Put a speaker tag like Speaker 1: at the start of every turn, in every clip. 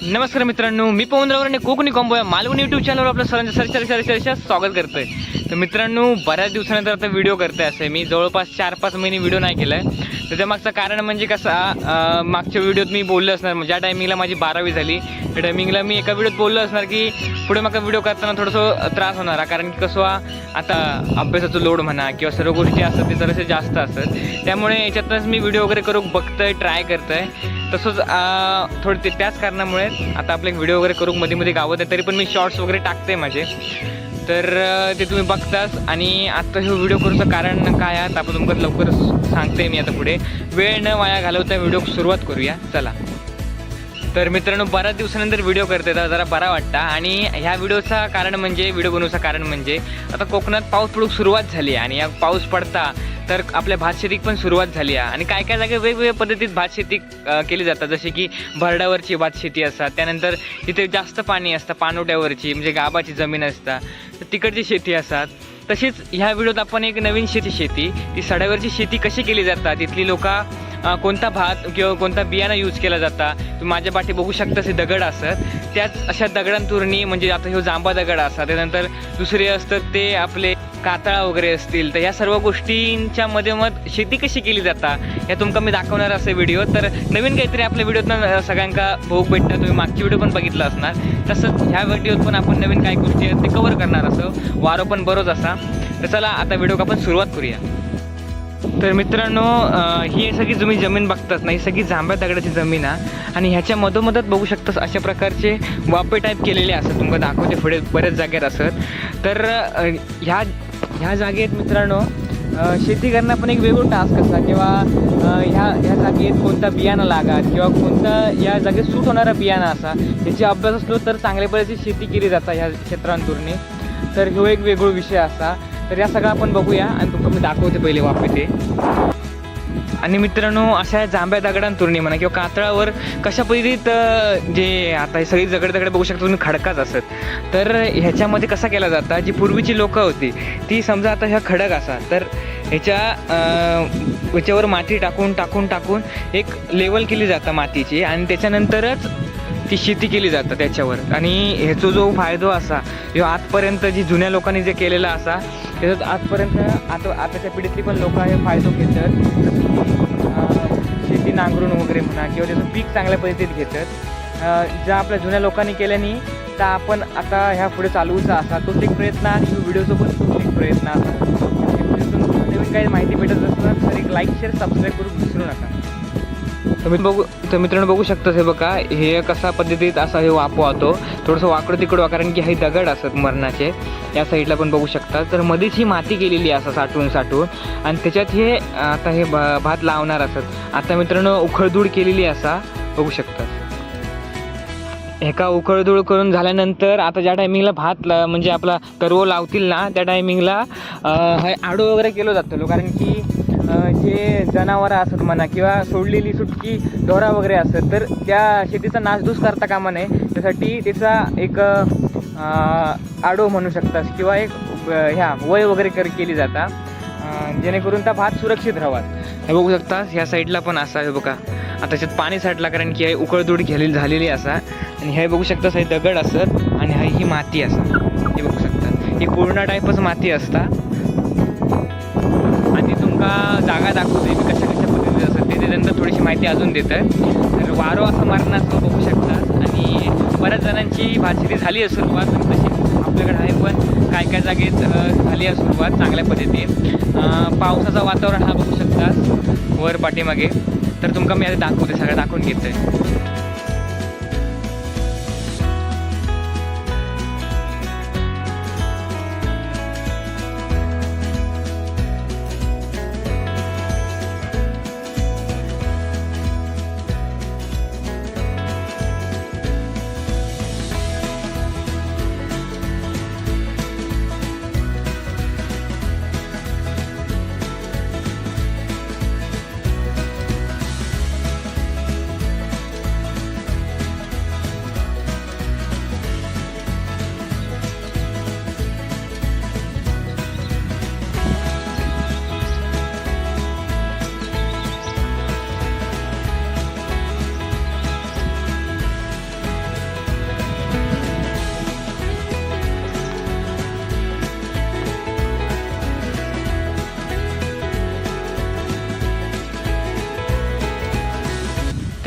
Speaker 1: नमस्कार मित्रांनो, मी पवनराव आणि कोकणी कॉम्बो या मालवणी यूट्यूब चॅनलवर आपलं सर्च स्वागत करतोय. तर मित्रांनो, बऱ्याच दिवसानंतर आता व्हिडिओ करतोय. असे मी जवळपास 4-5 महिने व्हिडिओ नाही केलाय. त्याच्या मागचं कारण म्हणजे कसं, मागच्या व्हिडिओत मी बोललो असणार, ज्या टायमिंगला माझी 12वी झाली त्या टायमिंगला मी एका व्हिडिओत बोललो असणार की पुढे मग व्हिडिओ करताना थोडंसं त्रास होणार, कारण की कसं आता अभ्यासाचं लोड म्हणा किंवा सर्व गोष्टी असतात ते जरासे जास्त असतात. त्यामुळे याच्यातच मी व्हिडिओ वगैरे करू बघतोय, ट्राय करतोय. तसंच थोडं त्याच कारणामुळे आता आपले व्हिडिओ वगैरे करू मध्ये गावत आहे, तरी पण मी शॉर्ट्स वगैरे टाकते माझे, तर ते तुम्ही बघताच. आणि आता हे व्हिडिओ करूचं कारण काय आहे आपण तुमचं लवकर सांगते मी. आता पुढे वेळ न वाया घालवता व्हिडिओ सुरुवात करूया, चला. तर मित्रांनो, बऱ्याच दिवसानंतर व्हिडिओ करते तर जरा बरा वाटतं. आणि ह्या व्हिडिओचा कारण म्हणजे व्हिडिओ बनवण्याचं कारण म्हणजे आता कोकणात पाऊस पडूक सुरुवात झाली आहे. आणि या पाऊस पडता तर आपल्या भात शेतीक पण सुरुवात झाली आहे. आणि काय काय जागे वेगवेगळ्या पद्धतीत भात शेती केली जातात, जसे की भरडावरची भात शेती असतात, त्यानंतर तिथे जास्त पाणी असतं पाणवट्यावरची म्हणजे गाबाची जमीन असतात तर तिकडची शेती असतात. तशीच ह्या व्हिडिओत आपण एक नवीन शेती ती सड्यावरची शेती कशी केली जातात, तिथली लोक कोणता भात किंवा कोणता बियाणं यूज केला जाता. तुम्ही माझ्या पाठी बघू शकता असे दगड असतात, त्याच अशा दगडांतुरणी म्हणजे आता हे जांभा दगड असतात, त्यानंतर दुसरे असतात ते आपले कातळा वगैरे असतील. तर ह्या सर्व गोष्टींच्या मध्ये मग शेती कशी केली जाता या तुमका मी दाखवणार असे व्हिडिओ. तर नवीन काहीतरी आपल्या व्हिडिओतनं सगळ्यांका भोग भेटतं. तुम्ही मागची व्हिडिओ पण बघितला असणार, तसंच ह्या व्हिडिओत पण आपण नवीन काही गोष्टी आहेत ते कव्हर करणार असं, वारो पण बरोच असा. तर चला आता व्हिडिओ आपण सुरुवात करूया. तर मित्रांनो, ही सगळी जमीन बघतात ना, ही सगळी जांभ्या दगडाची जमीन आहे. आणि ह्याच्या मधोमधत बघू शकतात अशा प्रकारचे वापे टाईप केलेले असतात, तुम्हाला दाखवते पुढे बऱ्याच जागेत असत. तर ह्या जागेत मित्रांनो शेती करणं पण एक वेगळं टास्क असा, किंवा ह्या जागेत कोणता बियाणं लागात किंवा कोणता या जागेत सूट होणारा बियाणं असा याची अभ्यास असलो तर चांगल्या पद्धतीची शेती केली जाता ह्या क्षेत्रांतूरने. तर ह्यो एक वेगळा विषय असा. तर या सगळं आपण बघूया आणि तुम्हाला मी दाखवते पहिले वापे ते. आणि मित्रांनो, अशा जांभ्या दगडांतुरणी म्हणा किंवा कातळावर कशा पद्धतीत जे आता सगळी दगड बघू शकता तुम्ही खडकाच असत. तर ह्याच्यामध्ये कसा केला जाता, जी पूर्वीची लोकं होती ती समजा आता ह्या खडक असा तर ह्याच्यावर माती टाकून एक लेवल केली जातं मातीची, आणि त्याच्यानंतरच ती शेती केली जातं त्याच्यावर. आणि ह्याचा जो फायदा असा ह्यो आजपर्यंत जी जुन्या लोकांनी जे केलेला असा त्याच्यात आजपर्यंत आताच्या पिढीतली पण लोक हे फायदा घेतात. शेती नांगरून वगैरे म्हणा किंवा त्याचं पीक चांगल्या पद्धतीत घेतात. ज्या आपल्या जुन्या लोकांनी केल्याने तर आपण आता ह्या पुढे चालवूचा असा तोच एक प्रयत्न आणि व्हिडिओसोबत तोच एक प्रयत्न असा. नवीन काही माहिती भेटत असणार तर एक लाईक शेअर सबस्क्राईब करून विसरू नका. तर मित्रांनो बघू शकता, हे बघा हे कसा पद्धतीत असा हे वापो होतो, थोडंसं वाकडं तिकडं, कारण की हे दगड असतात मरणाचे. या साईडला पण बघू शकता. तर मध्येच ही माती केलेली असं साठवून आणि त्याच्यात हे आता हे भात लावणार असत. आता मित्रांनो उखळधूळ केलेली असा बघू शकता. एका उखळधूळ करून झाल्यानंतर आता ज्या टायमिंगला भात म्हणजे आपला तरव लावतील ना त्या टायमिंगला हे आडो वगैरे केलं जातं, कारण की जे जनावरं असतात म्हणा किंवा सोडलेली सुटकी ढोरा वगैरे असतात तर त्या शेतीचा नासधूस करता कामा नये, त्यासाठी त्याचा एक आडो म्हणू शकतात किंवा एक ह्या वय वगैरे केली जाता, जेणेकरून त्या भात सुरक्षित राहावा. हे बघू शकता ह्या साईडला पण असा हे बघा आता त्याच्यात पाणी साठला, कारण की हे उकळधूळ झालेली असा. आणि हे बघू शकता हे दगड असत आणि ही माती असा, हे बघू शकता ही पूर्ण टाईपच माती असता. आणि तुमका जागा दाखवते मी कशा पद्धतीत असतात ते त्यानंतर थोडीशी माहिती अजून देतं. तर वारो असं मारण्याचं बघू शकतात. आणि बऱ्याच जणांची भातशेती झाली आहे सुरुवात, तशी आपल्याकडे आहे पण काय जागेत झाली आहे सुरुवात चांगल्या पद्धतीने. पावसाचं वातावरण हा बघू शकता वर पाठीमागे. तर तुमका मी आता दाखवते, सगळं दाखवून घेतोय.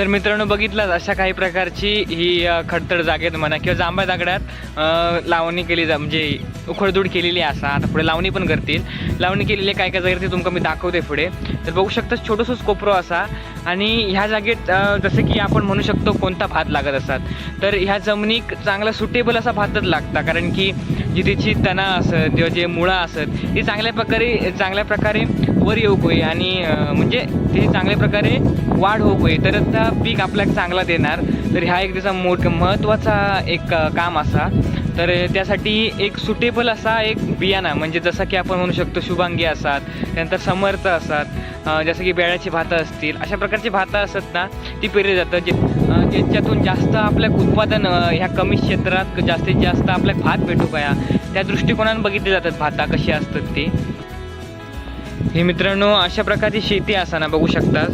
Speaker 1: तर मित्रांनो बघितलाच अशा काही प्रकारची ही खडतर जागेत म्हणा किंवा जांभ्या दगडात लावणी केली म्हणजे उखडधूड केलेली असा. आता पुढे लावणी पण करतील. लावणी केलेली काय काय जागेत ते तुमका मी दाखवते पुढे. तर बघू शकता छोटंसंच कोपरो असा आणि ह्या जागेत जसं की आपण म्हणू शकतो कोणता भात लागत असतात तर ह्या जमिनीक चांगला सुटेबल असा भातच लागता, कारण की जी तिची तना असत किंवा जे मुळा असत ती चांगल्या प्रकारे वर येऊ होई आणि म्हणजे ती चांगल्या प्रकारे वाढ होऊ होई तर त्या पीक आपल्याला चांगला देणार. तर ह्या एक त्याचा महत्त्वाचा एक काम असा. तर त्यासाठी एक सुटेबल असा एक बियाणा म्हणजे जसं की आपण म्हणू शकतो शुभांगी असतात, त्यानंतर समर्थ असतात, जसं की बेळ्याची भातं असतील, अशा प्रकारची भातं असतात ना ती पेरली जातं ज्याच्यातून जास्त आपल्याला उत्पादन ह्या कमी क्षेत्रात जास्तीत जास्त आपल्याला भात भेटू का त्या दृष्टिकोनाने बघितले जातात भाता कशी असतात ती. हे मित्रांनो अशा प्रकारची शेती असताना बघू शकतात.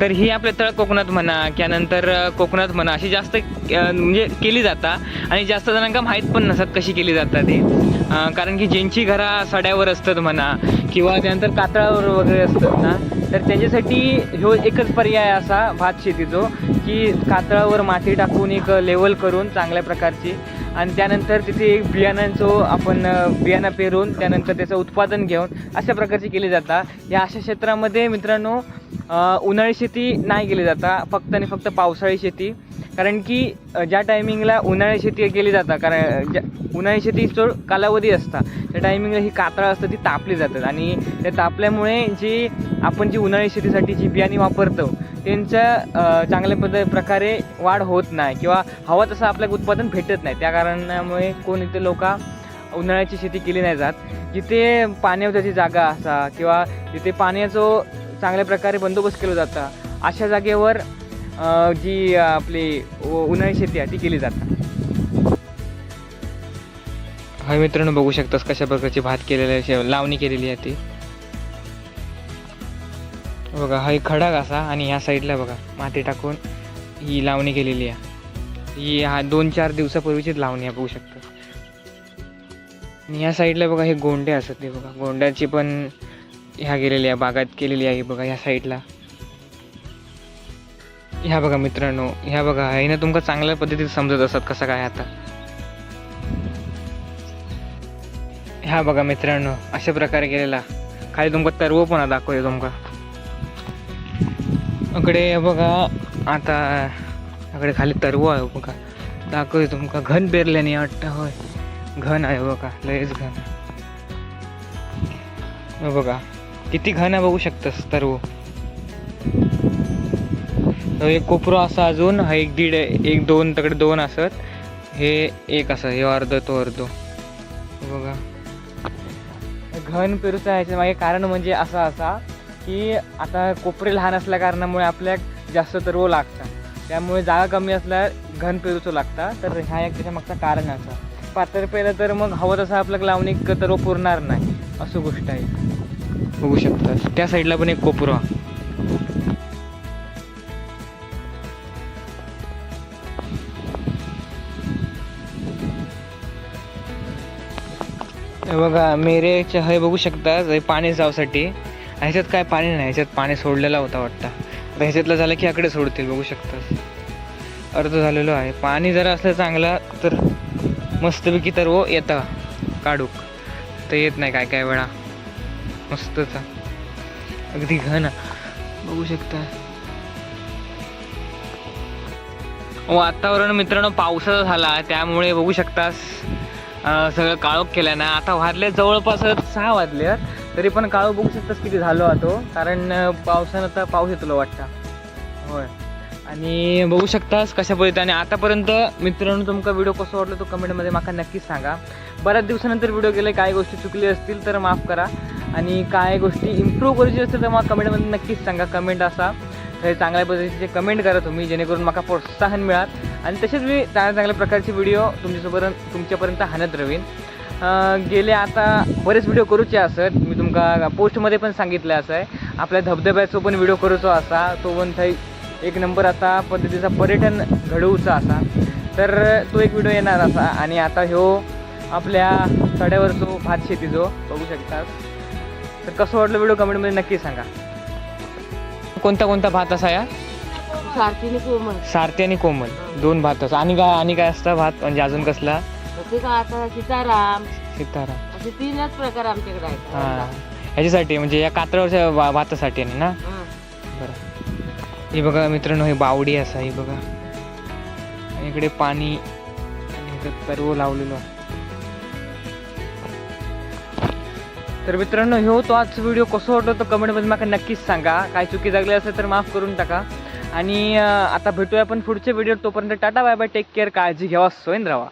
Speaker 1: तर ही आपल्या तळ कोकणात म्हणा त्यानंतर कोकणात म्हणा अशी जास्त म्हणजे केली जातात आणि जास्त जणांना माहीत पण नसतात कशी केली जातात ते, कारण की ज्यांची घरा सड्यावर असतात म्हणा किंवा त्यानंतर कातळावर वगैरे असतात ना तर त्यांच्यासाठी ह्यो एकच पर्याय असा भात शेतीचो की कातळावर माती टाकून एक लेवल करून चांगल्या प्रकारची आणि त्यानंतर तिथे एक आपण बियाणं पेरून त्यानंतर त्याचं उत्पादन घेऊन अशा प्रकारची केली जातात. या अशा क्षेत्रामध्ये मित्रांनो उन्हाळी शेती नाही केली जाता, फक्त आणि फक्त पावसाळी शेती. कारण की ज्या टायमिंगला उन्हाळी शेती केली जातात कारण उन्हाळी शेतीचा कालावधी असता त्या टायमिंगला ही कातळं असतं ती तापली जातात आणि त्या तापल्यामुळे आपण जी उन्हाळी शेतीसाठी जी बियाणे वापरतो त्यांच्या चांगल्या प्रकारे वाढ होत नाही किंवा हवं तसं आपल्याला उत्पादन भेटत नाही. त्या कारणामुळे कोण इथे लोक उन्हाळ्याची शेती केली नाही जात. जिथे पाण्याची जागा असा किंवा जिथे पाण्याचं चांगल्या प्रकारे बंदोबस्त केला जाता अशा जागेवर जी आपली उन्हाळी शेती आहे ती केली जाते. हा मित्रांनो बघू शकतास कशा प्रकारची भात केलेली लावणी केलेली आहे ती बघा. हा एक खडा असा आणि ह्या साईडला बघा माती टाकून ही लावणी केलेली आहे. ही 2-4 दिवसापूर्वीचीच लावणी आहे बघू शकता. आणि ह्या साईडला बघा हे गोंडे असतात ते बघा गोंड्याची पण ह्या गेलेली आहे बागात केलेली आहे बघा ह्या साईडला. ह्या बघा मित्रांनो ह्या बघा आहे ना तुमका चांगल्या पद्धतीने समजत असतात कसं काय आता. ह्या बघा मित्रांनो अशा प्रकारे केलेला खाली तुमका तरव पण दाखवते तुमका इकडे बघा. आता इकडे खाली तरव आहे बघा दाखवते तुमका. घन पेरल्याने वाटतं होय घन आहे बघा लयच घन बघा किती घन आहे बघू शकतास तरव. एक कोपरो असा अजून हा 1-2 तकडे 2 असत हे एक असं हे अर्ध तो अर्ध बघा. घन पेरूचा ह्याच्या मागे कारण म्हणजे असा की आता कोपरे लहान असल्या कारणामुळे आपल्याला जास्त तरव लागतात त्यामुळे जागा कमी असल्यावर घन पेरूचं लागतं. तर ह्या एक त्याच्या मागचं कारण असा. पातळ पेलं तर मग हवं तसं आपल्याला लावणी तरव पुरणार नाही असं गोष्ट आहे बघू शकता. त्या साईडला पण एक कोपरा बघा मेरेच्या हे बघू शकता पाणी जावसाठी. ह्याच्यात काय पाणी नाही ह्याच्यात पाणी सोडलेला होता वाटतं. आता ह्याच्यातलं झालं की आकडे सोडतील बघू शकता. अर्ध झालेलो आहे. पाणी जरा असलं चांगलं तर मस्तपैकी तर येतं काढूक तर येत नाही काय वेळा मस्तच अगदी घन बघू शकता. वातावरण मित्रांनो पावसाचा झाला त्यामुळे बघू शकतास सगळं काळोख केलं ना. आता वाजले जवळपास 6 वाजले तरी पण काळोख बघू शकतास किती झालो तो कारण पावसानं तर पाऊस येतो वाटतं होय. आणि बघू शकतास कशा पद्धतीने आतापर्यंत मित्रांनो तुमका व्हिडिओ कसा वाटला तो कमेंटमध्ये मला नक्कीच सांगा. बऱ्याच दिवसानंतर व्हिडिओ केले काही गोष्टी चुकली असतील तर माफ करा आणि काय गोष्टी इम्प्रूव्ह करायची असतील तर मला कमेंटमध्ये नक्कीच सांगा. कमेंट असा चांगल्या पद्धतीचे कमेंट करा तुम्ही जेणेकरून मला प्रोत्साहन मिळाल आणि तसेच मी चांगल्या प्रकारचे व्हिडिओ तुमच्यापर्यंत आणत राहीन. गेले आता बरेच व्हिडिओ करूचे असत मी तुमका पोस्टमध्ये पण सांगितलं असं आहे. आपल्या धबधब्याचा पण व्हिडिओ करूचो असा तो पण थंय एक नंबर आता पद्धतीचा पर्यटन घडवूचा असा तर तो एक व्हिडिओ येणार असा. आणि आता ह्यो आपल्या सड्यावरचो भात शेतीचो बघू शकतात. तर कसं वाटलं व्हिडिओ कमेंटमध्ये नक्की सांगा. कोणता भात असा या
Speaker 2: सारथीने कोमल
Speaker 1: सारथी आणि कोमल दोन भात असं. आणि काय असतं भात म्हणजे अजून कसला?
Speaker 2: ते का आता सीताराम
Speaker 1: सीताराम.
Speaker 2: असे 3च प्रकार आमच्याकडे आहेत.
Speaker 1: हां ह्याच्यासाठी म्हणजे या कातळावरच्या भातासाठी आहे ना.
Speaker 2: हं.
Speaker 1: बरं हे बघा मित्रांनो, हे बावडी असा हे बघा. आणि इकडे पाणी आणि इकडे तरव लावलेलो आहे. तर मित्रांनो हे होतो आजचा व्हिडिओ. कसं वाटतं तर कमेंटमध्ये मला नक्कीच सांगा. काय चुकी लागली असेल तर माफ करून टाका. आणि आता भेटूया आपण पुढच्या व्हिडिओ. तोपर्यंत tata bye bye, take care, काळजी घ्यावा, स्वयं राहा.